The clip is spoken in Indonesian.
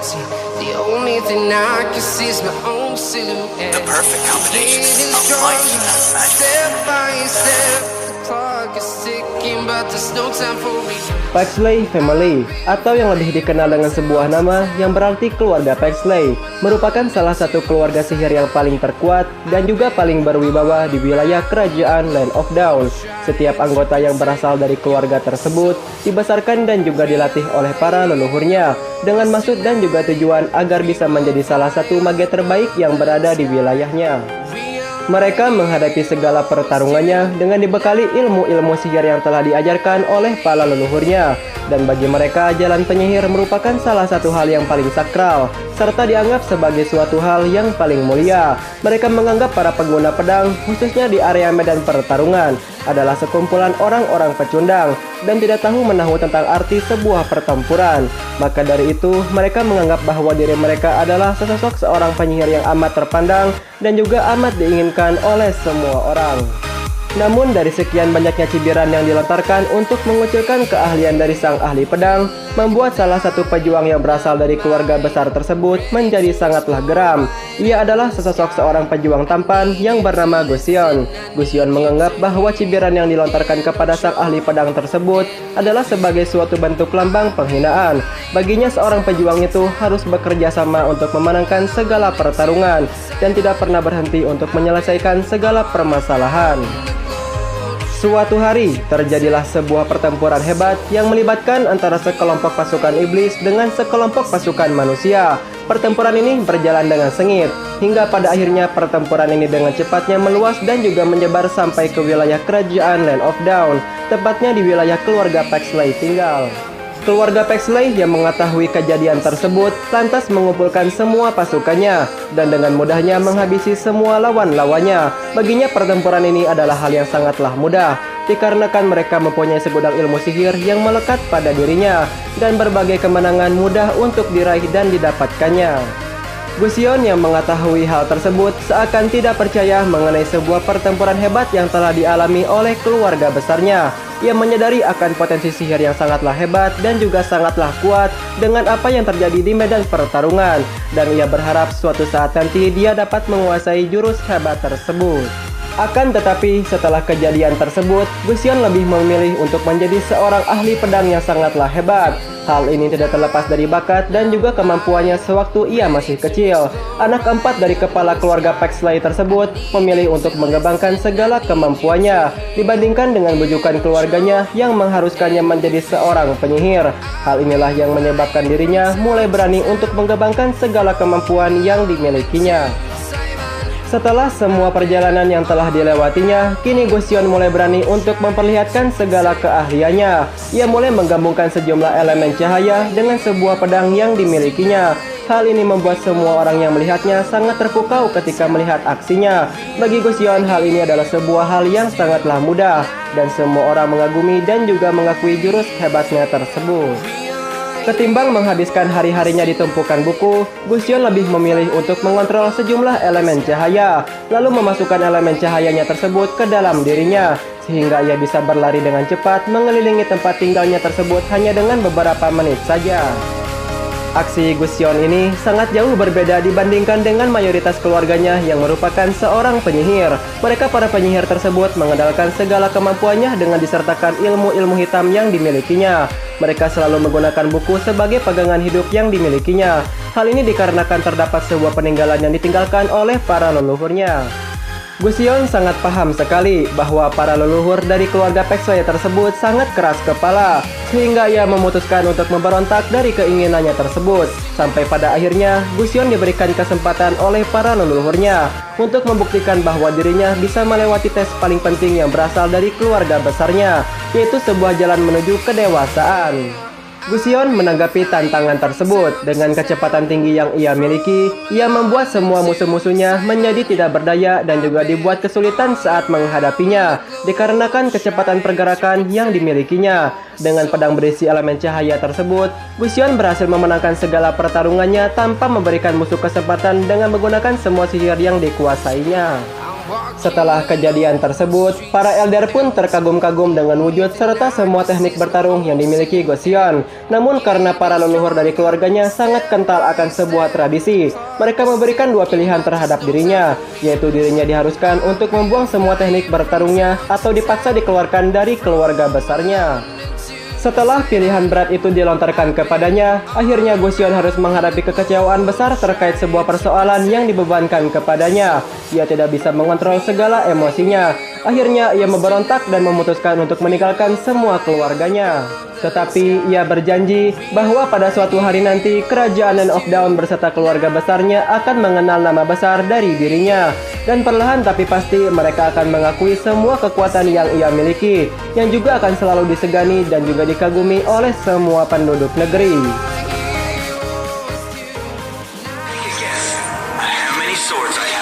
see. The only thing I can see is my own silhouette. The perfect combination Getting of light stronger, and magic. step by step. The clock is ticking, but there's no time for me. Pexley Family, atau yang lebih dikenal dengan sebuah nama yang berarti keluarga Pexley, merupakan salah satu keluarga sihir yang paling terkuat dan juga paling berwibawa di wilayah kerajaan Land of Dawn. Setiap anggota yang berasal dari keluarga tersebut dibesarkan dan juga dilatih oleh para leluhurnya dengan maksud dan juga tujuan agar bisa menjadi salah satu mage terbaik yang berada di wilayahnya. Mereka menghadapi segala pertarungannya dengan dibekali ilmu-ilmu sihir yang telah diajarkan oleh para leluhurnya. Dan bagi mereka, jalan penyihir merupakan salah satu hal yang paling sakral, serta dianggap sebagai suatu hal yang paling mulia. Mereka menganggap para pengguna pedang, khususnya di area medan pertarungan, adalah sekumpulan orang-orang pecundang dan tidak tahu menahu tentang arti sebuah pertempuran. Maka dari itu, mereka menganggap bahwa diri mereka adalah sesosok seorang penyihir yang amat terpandang dan juga amat diinginkan oleh semua orang. Namun dari sekian banyaknya cibiran yang dilontarkan untuk mengucilkan keahlian dari sang ahli pedang, membuat salah satu pejuang yang berasal dari keluarga besar tersebut menjadi sangatlah geram. Ia adalah sesosok seorang pejuang tampan yang bernama Gusion. Gusion menganggap bahwa cibiran yang dilontarkan kepada sang ahli pedang tersebut adalah sebagai suatu bentuk lambang penghinaan. Baginya seorang pejuang itu harus bekerja sama untuk memenangkan segala pertarungan dan tidak pernah berhenti untuk menyelesaikan segala permasalahan. Suatu hari, terjadilah sebuah pertempuran hebat yang melibatkan antara sekelompok pasukan iblis dengan sekelompok pasukan manusia. Pertempuran ini berjalan dengan sengit, hingga pada akhirnya pertempuran ini dengan cepatnya meluas dan juga menyebar sampai ke wilayah kerajaan Land of Dawn, tepatnya di wilayah keluarga Pexley tinggal. Keluarga Pexley yang mengetahui kejadian tersebut lantas mengumpulkan semua pasukannya dan dengan mudahnya menghabisi semua lawan-lawannya. Baginya pertempuran ini adalah hal yang sangatlah mudah, dikarenakan mereka mempunyai segudang ilmu sihir yang melekat pada dirinya dan berbagai kemenangan mudah untuk diraih dan didapatkannya. Gusion yang mengetahui hal tersebut seakan tidak percaya mengenai sebuah pertempuran hebat yang telah dialami oleh keluarga besarnya. Ia menyadari akan potensi sihir yang sangatlah hebat dan juga sangatlah kuat dengan apa yang terjadi di medan pertarungan. Dan ia berharap suatu saat nanti dia dapat menguasai jurus hebat tersebut. Akan tetapi setelah kejadian tersebut, Gusion lebih memilih untuk menjadi seorang ahli pedang yang sangatlah hebat. Hal ini tidak terlepas dari bakat dan juga kemampuannya sewaktu ia masih kecil. Anak keempat dari kepala keluarga Pexley tersebut memilih untuk mengembangkan segala kemampuannya dibandingkan dengan bujukan keluarganya yang mengharuskannya menjadi seorang penyihir. Hal inilah yang menyebabkan dirinya mulai berani untuk mengembangkan segala kemampuan yang dimilikinya. Setelah semua perjalanan yang telah dilewatinya, kini Gusion mulai berani untuk memperlihatkan segala keahliannya. Ia mulai menggabungkan sejumlah elemen cahaya dengan sebuah pedang yang dimilikinya. Hal ini membuat semua orang yang melihatnya sangat terpukau ketika melihat aksinya. Bagi Gusion, hal ini adalah sebuah hal yang sangatlah mudah, dan semua orang mengagumi dan juga mengakui jurus hebatnya tersebut. Ketimbang menghabiskan hari-harinya di tumpukan buku, Gusion lebih memilih untuk mengontrol sejumlah elemen cahaya, lalu memasukkan elemen cahayanya tersebut ke dalam dirinya, sehingga ia bisa berlari dengan cepat mengelilingi tempat tinggalnya tersebut hanya dengan beberapa menit saja. Aksi Gusion ini sangat jauh berbeda dibandingkan dengan mayoritas keluarganya yang merupakan seorang penyihir. Mereka para penyihir tersebut mengandalkan segala kemampuannya dengan disertakan ilmu-ilmu hitam yang dimilikinya. Mereka selalu menggunakan buku sebagai pegangan hidup yang dimilikinya. Hal ini dikarenakan terdapat sebuah peninggalan yang ditinggalkan oleh para leluhurnya. Gusion sangat paham sekali bahwa para leluhur dari keluarga Pexley tersebut sangat keras kepala, sehingga ia memutuskan untuk memberontak dari keinginannya tersebut. Sampai pada akhirnya, Gusion diberikan kesempatan oleh para leluhurnya untuk membuktikan bahwa dirinya bisa melewati tes paling penting yang berasal dari keluarga besarnya, yaitu sebuah jalan menuju kedewasaan. Gusion menanggapi tantangan tersebut dengan kecepatan tinggi yang ia miliki. Ia membuat semua musuh-musuhnya menjadi tidak berdaya dan juga dibuat kesulitan saat menghadapinya dikarenakan kecepatan pergerakan yang dimilikinya. Dengan pedang berisi elemen cahaya tersebut, Gusion berhasil memenangkan segala pertarungannya tanpa memberikan musuh kesempatan dengan menggunakan semua sihir yang dikuasainya. Setelah kejadian tersebut, para elder pun terkagum-kagum dengan wujud serta semua teknik bertarung yang dimiliki Go Xion. Namun karena para leluhur dari keluarganya sangat kental akan sebuah tradisi, mereka memberikan dua pilihan terhadap dirinya, yaitu dirinya diharuskan untuk membuang semua teknik bertarungnya atau dipaksa dikeluarkan dari keluarga besarnya. Setelah pilihan berat itu dilontarkan kepadanya, akhirnya Go Xion harus menghadapi kekecewaan besar terkait sebuah persoalan yang dibebankan kepadanya. Ia tidak bisa mengontrol segala emosinya. Akhirnya ia memberontak dan memutuskan untuk meninggalkan semua keluarganya. Tetapi ia berjanji bahwa pada suatu hari nanti kerajaan Land of Dawn beserta keluarga besarnya akan mengenal nama besar dari dirinya. Dan perlahan tapi pasti mereka akan mengakui semua kekuatan yang ia miliki, yang juga akan selalu disegani dan juga dikagumi oleh semua penduduk negeri. How many swords I